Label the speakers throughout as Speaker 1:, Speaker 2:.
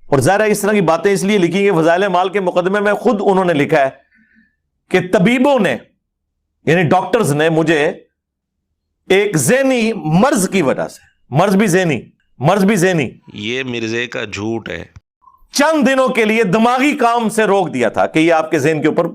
Speaker 1: اور ظاہر ہے اس طرح کی باتیں اس لیے لکھی کہ فضائل اعمال کے مقدمے میں خود انہوں نے لکھا ہے کہ طبیبوں نے یعنی ڈاکٹرز نے مجھے ایک ذہنی مرض کی وجہ سے، مرض بھی ذہنی
Speaker 2: یہ مرزے کا جھوٹ ہے۔
Speaker 1: چند دنوں کے لیے دماغی کام سے روک دیا تھا کہ یہ آپ کے ذہن کے اوپر۔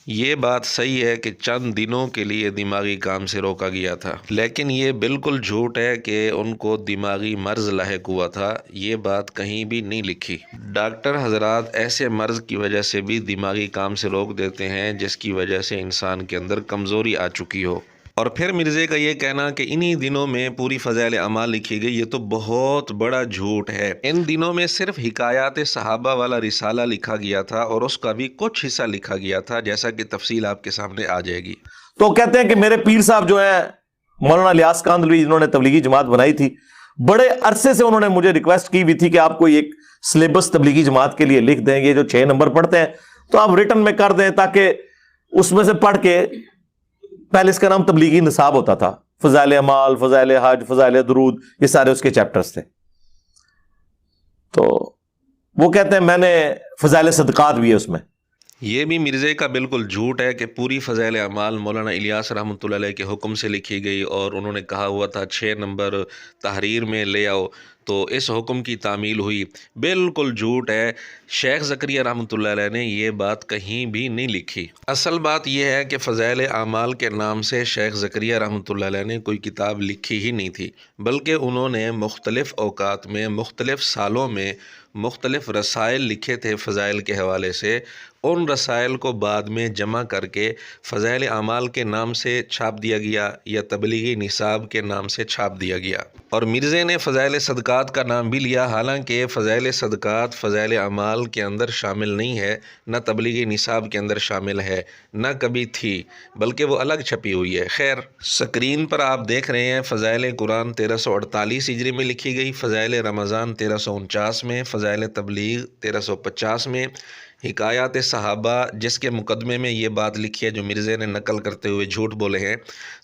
Speaker 2: یہ بات صحیح ہے کہ چند دنوں کے لیے دماغی کام سے روکا گیا تھا، لیکن یہ بالکل جھوٹ ہے کہ ان کو دماغی مرض لاحق ہوا تھا۔ یہ بات کہیں بھی نہیں لکھی۔ ڈاکٹر حضرات ایسے مرض کی وجہ سے بھی دماغی کام سے روک دیتے ہیں جس کی وجہ سے انسان کے اندر کمزوری آ چکی ہو۔ اور پھر مرزے کا یہ کہنا کہ انہی دنوں میں پوری فضائل اعمال لکھی گئی، یہ تو بہت بڑا جھوٹ ہے۔ ان دنوں میں صرف حکایات صحابہ والا رسالہ لکھا گیا تھا اور اس کا بھی کچھ حصہ لکھا گیا تھا، جیسا کہ تفصیل آپ کے سامنے آ جائے گی۔
Speaker 1: تو کہتے ہیں کہ میرے پیر صاحب جو ہیں مولانا الیاس کاندھلوی، جنہوں نے تبلیغی جماعت بنائی تھی، بڑے عرصے سے انہوں نے مجھے ریکویسٹ کی ہوئی تھی کہ آپ کوئی ایک سلیبس تبلیغی جماعت کے لیے لکھ دیں، یہ جو 6 نمبر پڑھتے ہیں تو آپ ریٹن میں کر دیں، تاکہ اس میں سے پڑھ کے، پہلے اس کا نام تبلیغی نصاب ہوتا تھا، فضائل اعمال، فضائل حج، فضائل درود، یہ سارے اس کے چیپٹرز تھے۔ تو وہ کہتے ہیں میں نے فضائل صدقات بھی ہے اس میں۔
Speaker 2: یہ بھی مرزے کا بالکل جھوٹ ہے کہ پوری فضائل اعمال مولانا الیاس رحمۃ اللہ علیہ کے حکم سے لکھی گئی، اور انہوں نے کہا ہوا تھا 6 نمبر تحریر میں لے آؤ تو اس حکم کی تعمیل ہوئی۔ بالکل جھوٹ ہے۔ شیخ زکریا رحمۃ اللہ علیہ نے یہ بات کہیں بھی نہیں لکھی۔ اصل بات یہ ہے کہ فضائل اعمال کے نام سے شیخ زکریا رحمۃ اللہ علیہ نے کوئی کتاب لکھی ہی نہیں تھی، بلکہ انہوں نے مختلف اوقات میں، مختلف سالوں میں مختلف رسائل لکھے تھے فضائل کے حوالے سے۔ ان رسائل کو بعد میں جمع کر کے فضائل اعمال کے نام سے چھاپ دیا گیا یا تبلیغی نصاب کے نام سے چھاپ دیا گیا۔ اور مرزے نے فضائل صدقات کا نام بھی لیا، حالانکہ فضائل صدقات فضائل اعمال کے اندر شامل نہیں ہے، نہ تبلیغی نصاب کے اندر شامل ہے، نہ کبھی تھی، بلکہ وہ الگ چھپی ہوئی ہے۔ خیر، سکرین پر آپ دیکھ رہے ہیں فضائل قرآن 1348 ہجری میں لکھی گئی، فضائل رمضان 1349 میں، فضائل تبلیغ 1350 میں، حکایات صحابہ جس کے مقدمے میں یہ بات لکھی ہے جو مرزے نے نقل کرتے ہوئے جھوٹ بولے ہیں،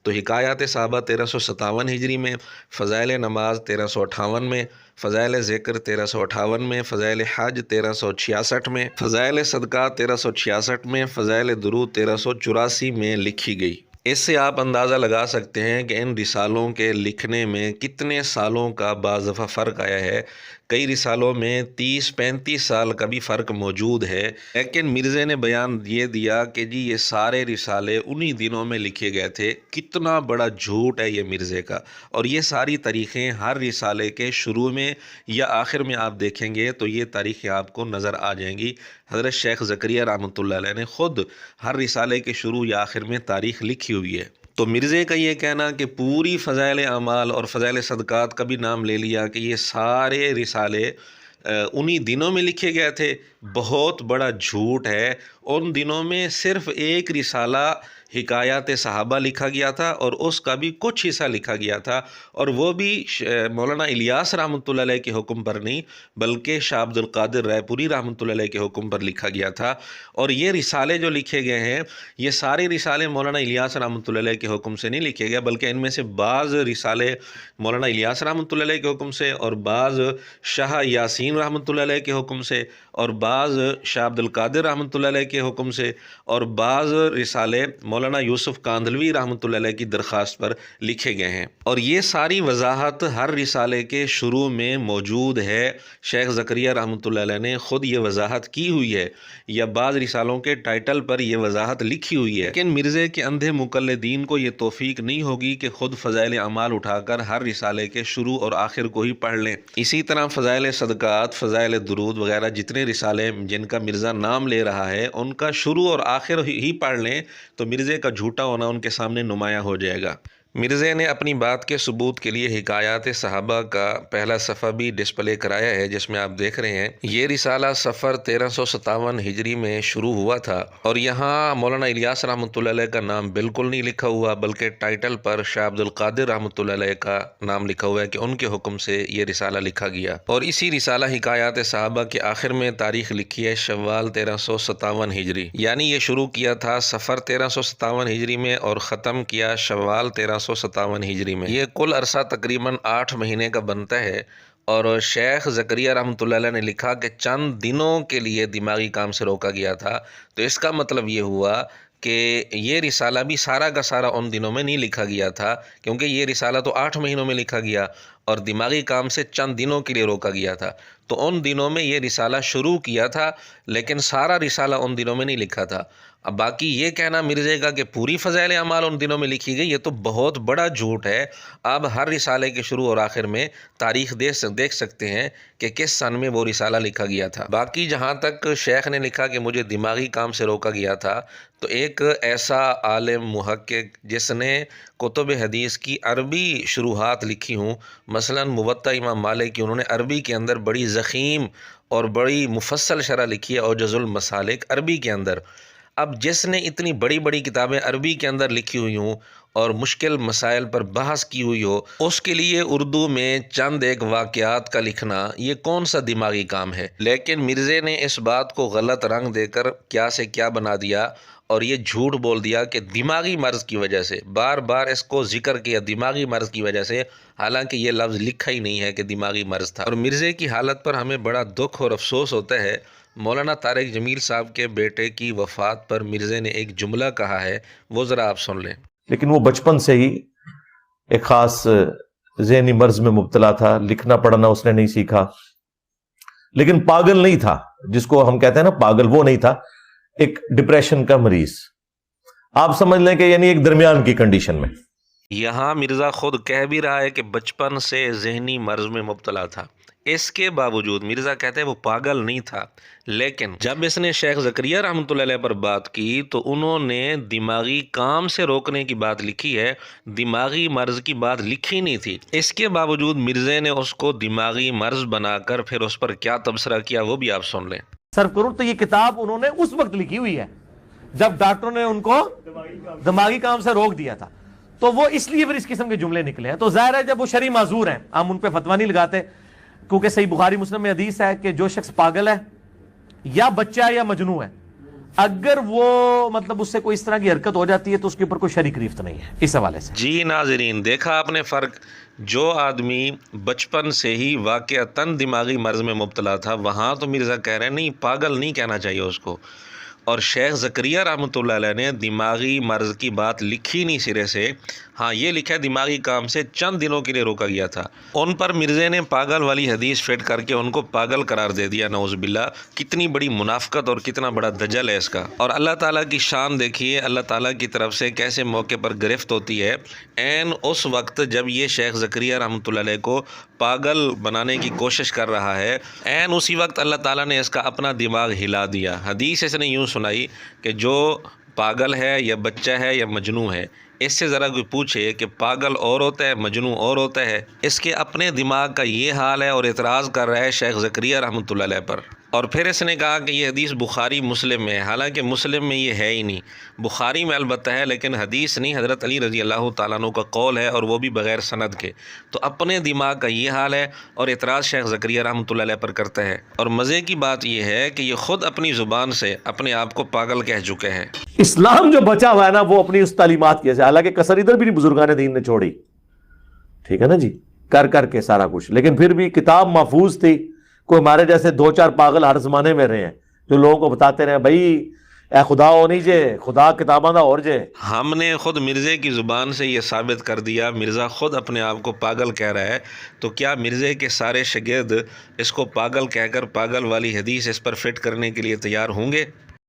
Speaker 2: تو حکایات صحابہ 1357 ہجری میں، فضائل نماز 1358 میں، فضائل ذکر 1358 میں، فضائل حج 1366 میں، فضائل صدقات 1366 میں، فضائل درود 1384 میں لکھی گئی۔ اس سے آپ اندازہ لگا سکتے ہیں کہ ان رسالوں کے لکھنے میں کتنے سالوں کا بعض دفعہ فرق آیا ہے۔ کئی رسالوں میں 30-35 سال کا بھی فرق موجود ہے، لیکن مرزے نے بیان یہ دیا کہ جی یہ سارے رسالے انہی دنوں میں لکھے گئے تھے۔ کتنا بڑا جھوٹ ہے یہ مرزے کا۔ اور یہ ساری تاریخیں ہر رسالے کے شروع میں یا آخر میں آپ دیکھیں گے تو یہ تاریخیں آپ کو نظر آ جائیں گی۔ حضرت شیخ زکریا رحمۃ اللہ علیہ نے خود ہر رسالے کے شروع یا آخر میں تاریخ لکھی ہوئی ہے۔ تو مرزے کا یہ کہنا کہ پوری فضائل اعمال اور فضائل صدقات کا بھی نام لے لیا کہ یہ سارے رسالے انہی دنوں میں لکھے گئے تھے، بہت بڑا جھوٹ ہے۔ ان دنوں میں صرف ایک رسالہ حکایات صحابہ لکھا گیا تھا اور اس کا بھی کچھ حصہ لکھا گیا تھا، اور وہ بھی مولانا الیاس رحمۃ اللہ علیہ کے حکم پر نہیں بلکہ شاہ عبد القادر رائے پوری رحمۃ اللہ علیہ کے حکم پر لکھا گیا تھا۔ اور یہ رسالے جو لکھے گئے ہیں، یہ سارے رسالے مولانا الیاس رحمۃ اللہ علیہ کے حکم سے نہیں لکھے گئے، بلکہ ان میں سے بعض رسالے مولانا الیاس رحمۃ اللہ علیہ کے حکم سے، اور بعض شاہ یاسین رحمۃ اللہ علیہ کے حکم سے، اور بعض شاہ عبد القادر رحمۃ اللہ علیہ کے حکم سے، اور بعض رسالے مولانا یوسف کاندھلوی رحمۃ اللہ علیہ کی درخواست پر لکھے گئے ہیں۔ اور یہ ساری وضاحت ہر رسالے کے شروع میں موجود ہے۔ شیخ زکریا رحمۃ اللہ علیہ نے خود یہ وضاحت کی ہوئی ہے، یا بعض رسالوں کے ٹائٹل پر یہ وضاحت لکھی ہوئی ہے، لیکن مرزے کے اندھے مقلدین کو یہ توفیق نہیں ہوگی کہ خود فضائل اعمال اٹھا کر ہر رسالے کے شروع اور آخر کو ہی پڑھ لیں۔ اسی طرح فضائل صدقات، فضائل درود وغیرہ جتنے رسالے جن کا مرزا نام لے رہا ہے، ان کا شروع اور آخر ہی پڑھ لیں تو مرزے کا جھوٹا ہونا ان کے سامنے نمایاں ہو جائے گا۔ مرزے نے اپنی بات کے ثبوت کے لیے حکایات صحابہ کا پہلا صفحہ بھی ڈسپلے کرایا ہے، جس میں آپ دیکھ رہے ہیں یہ رسالہ صفر 1357 ہجری میں شروع ہوا تھا، اور یہاں مولانا الیاس رحمۃ اللہ علیہ کا نام بالکل نہیں لکھا ہوا، بلکہ ٹائٹل پر شاہ عبد القادر رحمۃ اللہ علیہ کا نام لکھا ہوا ہے کہ ان کے حکم سے یہ رسالہ لکھا گیا۔ اور اسی رسالہ حکایات صحابہ کے آخر میں تاریخ لکھی ہے شوال 1357 ہجری، یعنی یہ شروع کیا تھا صفر 1357 ہجری میں اور ختم کیا شوال 1357 ہجری میں۔ یہ کل عرصہ تقریباً 8 مہینے کا بنتا ہے، اور شیخ زکریا رحمۃ اللہ علیہ نے لکھا کہ چند دنوں کے لیے دماغی کام سے روکا گیا تھا، تو اس کا مطلب یہ ہوا کہ یہ رسالہ بھی سارا کا سارا ان دنوں میں نہیں لکھا گیا تھا، کیونکہ یہ رسالہ تو 8 مہینوں میں لکھا گیا اور دماغی کام سے چند دنوں کے لیے روکا گیا تھا، تو ان دنوں میں یہ رسالہ شروع کیا تھا لیکن سارا رسالہ ان دنوں میں نہیں لکھا تھا۔ اب باقی یہ کہنا مرزے کا کہ پوری فضائل اعمال ان دنوں میں لکھی گئی، یہ تو بہت بڑا جھوٹ ہے۔ اب ہر رسالے کے شروع اور آخر میں تاریخ دیکھ سکتے ہیں کہ کس سن میں وہ رسالہ لکھا گیا تھا۔ باقی جہاں تک شیخ نے لکھا کہ مجھے دماغی کام سے روکا گیا تھا، تو ایک ایسا عالم محقق جس نے کتب حدیث کی عربی شروحات لکھی ہوں، مثلا موطا امام مالک کی، انہوں نے عربی کے اندر بڑی ضخیم اور بڑی مفصل شرح لکھی ہے اوجز المسالک عربی کے اندر۔ اب جس نے اتنی بڑی بڑی کتابیں عربی کے اندر لکھی ہوئی ہوں اور مشکل مسائل پر بحث کی ہوئی ہو، اس کے لیے اردو میں چند ایک واقعات کا لکھنا یہ کون سا دماغی کام ہے؟ لیکن مرزے نے اس بات کو غلط رنگ دے کر کیا سے کیا بنا دیا اور یہ جھوٹ بول دیا کہ دماغی مرض کی وجہ سے، بار بار اس کو ذکر کیا دماغی مرض کی وجہ سے، حالانکہ یہ لفظ لکھا ہی نہیں ہے کہ دماغی مرض تھا۔ اور مرزے کی حالت پر ہمیں بڑا دکھ اور افسوس ہوتا ہے۔ مولانا طارق جمیل صاحب کے بیٹے کی وفات پر مرزے نے ایک جملہ کہا ہے، وہ ذرا آپ سن لیں۔
Speaker 1: لیکن وہ بچپن سے ہی ایک خاص ذہنی مرض میں مبتلا تھا، لکھنا پڑھنا اس نے نہیں سیکھا، لیکن پاگل نہیں تھا، جس کو ہم کہتے ہیں نا پاگل، وہ نہیں تھا، ایک ڈپریشن کا مریض، آپ سمجھ لیں کہ یعنی ایک درمیان کی کنڈیشن میں۔
Speaker 2: یہاں مرزا خود کہہ بھی رہا ہے کہ بچپن سے ذہنی مرض میں مبتلا تھا، اس کے باوجود مرزا کہتے ہیں وہ پاگل نہیں تھا، لیکن جب اس نے شیخ زکریا رحمۃ اللہ علیہ پر بات کی تو انہوں نے دماغی کام سے روکنے کی بات لکھی ہے، دماغی مرض کی بات لکھی نہیں تھی۔ اس کے باوجود مرزے نے اس کو دماغی مرض بنا کر پھر اس پر کیا تبصرہ کیا وہ بھی آپ سن لیں۔
Speaker 1: سر کروں تو یہ کتاب انہوں نے اس وقت لکھی ہوئی ہے جب ڈاکٹروں نے ان کو دماغی کام سے روک دیا تھا، تو وہ اس لیے پھر اس قسم کے جملے نکلے ہیں۔ تو ظاہر ہے جب وہ شرعی معذور ہیں، ہم ان پہ فتویٰ نہیں لگاتے، کیونکہ صحیح بخاری مسلم میں حدیث ہے کہ جو شخص پاگل ہے یا بچہ ہے یا مجنون ہے، اگر وہ مطلب اس سے کوئی اس طرح کی حرکت ہو جاتی ہے تو اس کے اوپر کوئی شرعی گرفت نہیں ہے اس حوالے سے۔
Speaker 2: جی ناظرین، دیکھا آپ نے فرق، جو آدمی بچپن سے ہی واقعتاً دماغی مرض میں مبتلا تھا، وہاں تو مرزا کہہ رہے ہیں نہیں پاگل نہیں کہنا چاہیے اس کو، اور شیخ زکریا رحمۃ اللہ علیہ نے دماغی مرض کی بات لکھی نہیں سرے سے، ہاں یہ لکھا ہے دماغی کام سے چند دنوں کے لیے روکا گیا تھا۔ ان پر مرزے نے پاگل والی حدیث فٹ کر کے ان کو پاگل قرار دے دیا، نعوذ باللہ۔ کتنی بڑی منافقت اور کتنا بڑا دجل ہے اس کا۔ اور اللہ تعالیٰ کی شان دیکھیے، اللہ تعالیٰ کی طرف سے کیسے موقع پر گرفت ہوتی ہے، عین اس وقت جب یہ شیخ زکریا رحمۃ اللہ علیہ کو پاگل بنانے کی کوشش کر رہا ہے، عین اسی وقت اللہ تعالیٰ نے اس کا اپنا دماغ ہلا دیا۔ حدیث اس نے یوں سنائی کہ جو پاگل ہے یا بچہ ہے یا مجنون ہے، اس سے ذرا کوئی پوچھے کہ پاگل اور ہوتا ہے مجنون اور ہوتا ہے، اس کے اپنے دماغ کا یہ حال ہے اور اعتراض کر رہا ہے شیخ زکریا رحمۃ اللہ علیہ پر۔ اور پھر اس نے کہا کہ یہ حدیث بخاری مسلم میں ہے، حالانکہ مسلم میں یہ ہے ہی نہیں، بخاری میں البتہ ہے لیکن حدیث نہیں، حضرت علی رضی اللہ تعالیٰ عنہ کا قول ہے اور وہ بھی بغیر سند کے۔ تو اپنے دماغ کا یہ حال ہے اور اعتراض شیخ زکریا رحمۃ اللہ علیہ پر کرتا ہے۔ اور مزے کی بات یہ ہے کہ یہ خود اپنی زبان سے اپنے آپ کو پاگل کہہ چکے ہیں۔
Speaker 1: اسلام جو بچا ہوا ہے نا وہ اپنی اس تعلیمات کی وجہ سے، حالانکہ کسر ادھر بھی نہیں بزرگان دین نے چھوڑی، ٹھیک ہے نا جی، کر کے سارا کچھ، لیکن پھر بھی کتاب محفوظ تھی۔ کوئی ہمارے جیسے 2-4 پاگل ہر زمانے میں رہے ہیں جو لوگوں کو بتاتے رہے بھائی اے خدا ہو نہیں جے، خدا کتاباں دا اور جے۔
Speaker 2: ہم نے خود مرزے کی زبان سے یہ ثابت کر دیا، مرزا خود اپنے آپ کو پاگل کہہ رہا ہے، تو کیا مرزے کے سارے شاگرد اس کو پاگل کہہ کر پاگل والی حدیث اس پر فٹ کرنے کے لیے تیار ہوں گے؟